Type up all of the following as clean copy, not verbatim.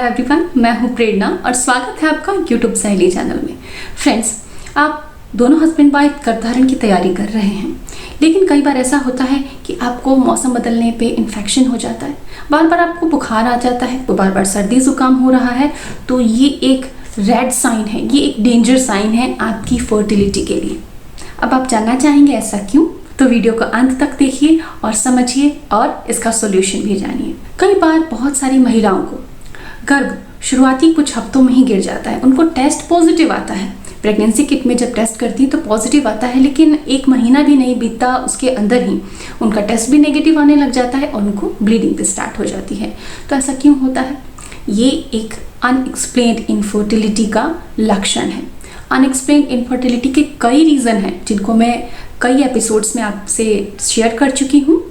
Everyone, मैं हूं प्रेरणा और स्वागत है आपका यूट्यूब सहेली चैनल में। फ्रेंड्स, आप दोनों हस्बैंड वाइफ गर्भधारण की तैयारी कर रहे हैं, लेकिन कई बार ऐसा होता है कि आपको मौसम बदलने पे इन्फेक्शन हो जाता है, बार बार आपको बुखार आ जाता है, तो बार बार सर्दी जुकाम हो रहा है। तो ये एक रेड साइन है, ये एक डेंजर साइन है आपकी फर्टिलिटी के लिए। अब आप जानना चाहेंगे ऐसा क्यों? तो वीडियो को अंत तक देखिए और समझिए और इसका सॉल्यूशन भी जानिए। कई बार बहुत सारी महिलाओं को गर्भ शुरुआती कुछ हफ्तों में ही गिर जाता है, उनको टेस्ट पॉजिटिव आता है। प्रेगनेंसी किट में जब टेस्ट करती है तो पॉजिटिव आता है, लेकिन एक महीना भी नहीं बीतता उसके अंदर ही उनका टेस्ट भी नेगेटिव आने लग जाता है और उनको ब्लीडिंग भी स्टार्ट हो जाती है। तो ऐसा क्यों होता है? ये एक अनएक्सप्लेन्ड इनफर्टिलिटी का लक्षण है। अनएक्सप्लेन्ड इनफर्टिलिटी के कई रीज़न हैं जिनको मैं कई एपिसोड्स में आपसे शेयर कर चुकी हूँ,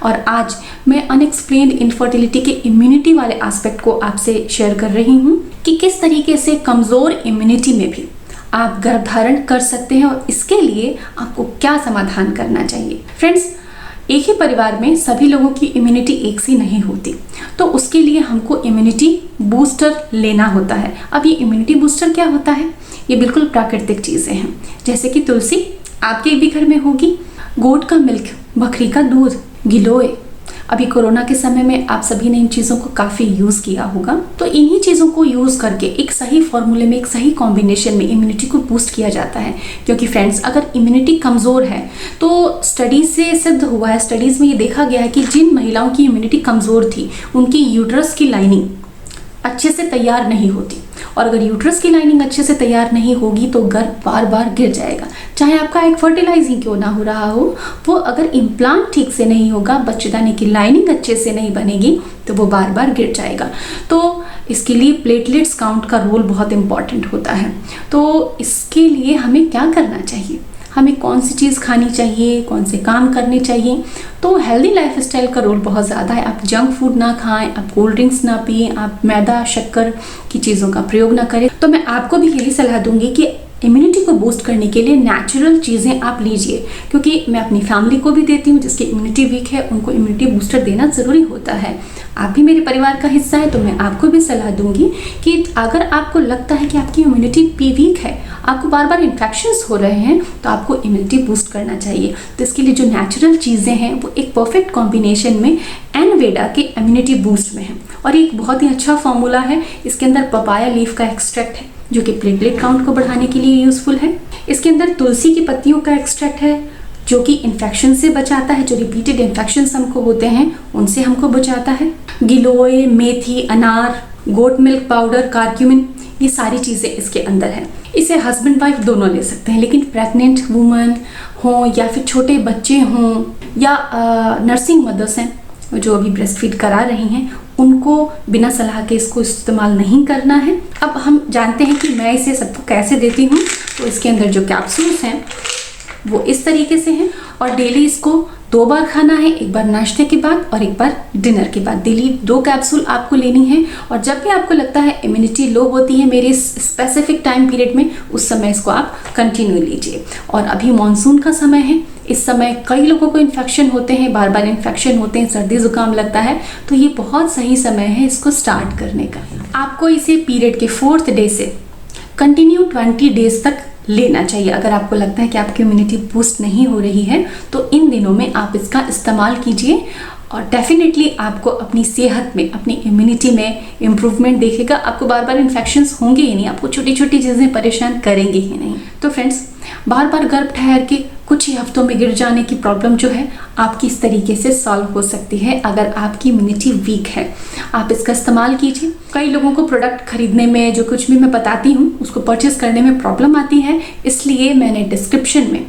और आज मैं अनएक्सप्लेन्ड इनफर्टिलिटी के इम्यूनिटी वाले एस्पेक्ट को आपसे शेयर कर रही हूँ कि किस तरीके से कमज़ोर इम्यूनिटी में भी आप गर्भधारण कर सकते हैं और इसके लिए आपको क्या समाधान करना चाहिए। फ्रेंड्स, एक ही परिवार में सभी लोगों की इम्यूनिटी एक सी नहीं होती, तो उसके लिए हमको इम्यूनिटी बूस्टर लेना होता है। अब ये इम्यूनिटी बूस्टर क्या होता है? ये बिल्कुल प्राकृतिक चीज़ें हैं, जैसे कि तुलसी आपके भी घर में होगी, गोट का मिल्क, बकरी का दूध, गिलोय। अभी कोरोना के समय में आप सभी ने इन चीज़ों को काफ़ी यूज़ किया होगा। तो इन्हीं चीज़ों को यूज़ करके एक सही फॉर्मूले में, एक सही कॉम्बिनेशन में इम्यूनिटी को बूस्ट किया जाता है। क्योंकि फ्रेंड्स, अगर इम्यूनिटी कमज़ोर है तो स्टडीज़ से सिद्ध हुआ है, स्टडीज़ में ये देखा गया है कि जिन महिलाओं की इम्यूनिटी कमज़ोर थी उनकी यूट्रस की लाइनिंग अच्छे से तैयार नहीं होती, और अगर यूट्रस की लाइनिंग अच्छे से तैयार नहीं होगी तो गर्भ बार बार गिर जाएगा। चाहे आपका एक फर्टिलाइजिंग क्यों ना हो रहा हो, वो अगर इम्प्लांट ठीक से नहीं होगा, बच्चेदानी की लाइनिंग अच्छे से नहीं बनेगी तो वो बार बार गिर जाएगा। तो इसके लिए प्लेटलेट्स काउंट का रोल बहुत इंपॉर्टेंट होता है। तो इसके लिए हमें क्या करना चाहिए, हमें कौन सी चीज़ खानी चाहिए, कौन से काम करने चाहिए? तो हेल्दी लाइफस्टाइल का रोल बहुत ज़्यादा है। आप जंक फूड ना खाएं, आप कोल्ड ड्रिंक्स ना पिएं, आप मैदा शक्कर की चीज़ों का प्रयोग ना करें। तो मैं आपको भी यही सलाह दूंगी कि इम्यूनिटी को बूस्ट करने के लिए नेचुरल चीज़ें आप लीजिए, क्योंकि मैं अपनी फैमिली को भी देती हूँ जिसकी इम्यूनिटी वीक है, उनको इम्यूनिटी बूस्टर देना ज़रूरी होता है। आप भी मेरे परिवार का हिस्सा है, तो मैं आपको भी सलाह दूंगी कि अगर आपको लगता है कि आपकी इम्यूनिटी वीक है, आपको बार बार इन्फेक्शंस हो रहे हैं, तो आपको इम्यूनिटी बूस्ट करना चाहिए। तो इसके लिए जो नेचुरल चीज़ें हैं वो एक परफेक्ट कॉम्बिनेशन में एनवेडा के इम्यूनिटी बूस्ट में है, और एक बहुत ही अच्छा फॉर्मूला है। इसके अंदर पपाया लीफ का एक्सट्रैक्ट है जो कि प्लेटलेट काउंट को बढ़ाने के लिए यूजफुल है। इसके अंदर तुलसी की पत्तियों का एक्सट्रैक्ट है जो कि इन्फेक्शन से बचाता है, जो रिपीटेड इन्फेक्शंस हमको होते हैं उनसे हमको बचाता है। गिलोय, मेथी, अनार, गोट मिल्क पाउडर, कारक्यूमिन, ये सारी चीज़ें इसके अंदर है। इसे हस्बैंड वाइफ दोनों ले सकते हैं, लेकिन प्रेग्नेंट वुमन हो या फिर छोटे बच्चे हों या नर्सिंग मदर्स हैं जो अभी ब्रेस्ट फीड करा रही हैं, उनको बिना सलाह के इसको इस्तेमाल नहीं करना है। अब हम जानते हैं कि मैं इसे सबको कैसे देती हूँ। तो इसके अंदर जो कैप्सूल्स हैं वो इस तरीके से हैं, और डेली इसको 2 बार खाना है, एक बार नाश्ते के बाद और एक बार डिनर के बाद। डेली 2 कैप्सूल आपको लेनी है, और जब भी आपको लगता है इम्यूनिटी लो होती है मेरे स्पेसिफिक टाइम पीरियड में, उस समय इसको आप कंटिन्यू लीजिए। और अभी मानसून का समय है, इस समय कई लोगों को इन्फेक्शन होते हैं, बार बार इन्फेक्शन होते हैं, सर्दी जुकाम लगता है, तो ये बहुत सही समय है इसको स्टार्ट करने का। आपको इसे पीरियड के 4th डे से कंटिन्यू 20 डेज तक लेना चाहिए। अगर आपको लगता है कि आपकी इम्यूनिटी बूस्ट नहीं हो रही है तो इन दिनों में आप इसका इस्तेमाल कीजिए, और डेफिनेटली आपको अपनी सेहत में, अपनी इम्यूनिटी में इम्प्रूवमेंट देखेगा। आपको बार बार इन्फेक्शंस होंगे ही नहीं, आपको छोटी छोटी चीज़ें परेशान करेंगी ही नहीं। तो फ्रेंड्स, बार बार गर्भ ठहर के कुछ ही हफ्तों में गिर जाने की प्रॉब्लम जो है आपकी इस तरीके से सॉल्व हो सकती है अगर आपकी इम्यूनिटी वीक है। आप इसका इस्तेमाल कीजिए। कई लोगों को प्रोडक्ट खरीदने में, जो कुछ भी मैं बताती हूँ उसको परचेस करने में प्रॉब्लम आती है, इसलिए मैंने डिस्क्रिप्शन में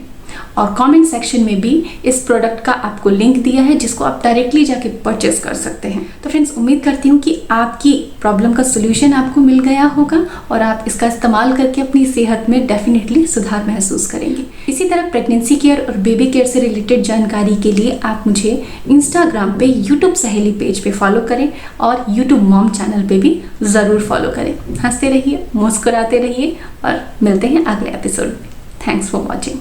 और कमेंट सेक्शन में भी इस प्रोडक्ट का आपको लिंक दिया है जिसको आप डायरेक्टली जाके परचेस कर सकते हैं। तो फ्रेंड्स, उम्मीद करती हूँ कि आपकी प्रॉब्लम का सोल्यूशन आपको मिल गया होगा और आप इसका इस्तेमाल करके अपनी सेहत में डेफिनेटली सुधार महसूस करेंगे। इसी तरह प्रेगनेंसी केयर और बेबी केयर से रिलेटेड जानकारी के लिए आप मुझे इंस्टाग्राम पे यूट्यूब सहेली पेज पे फॉलो करें और यूट्यूब मॉम चैनल पे भी ज़रूर फॉलो करें। हंसते रहिए, मुस्कुराते रहिए, और मिलते हैं अगले एपिसोड में। Thanks for watching.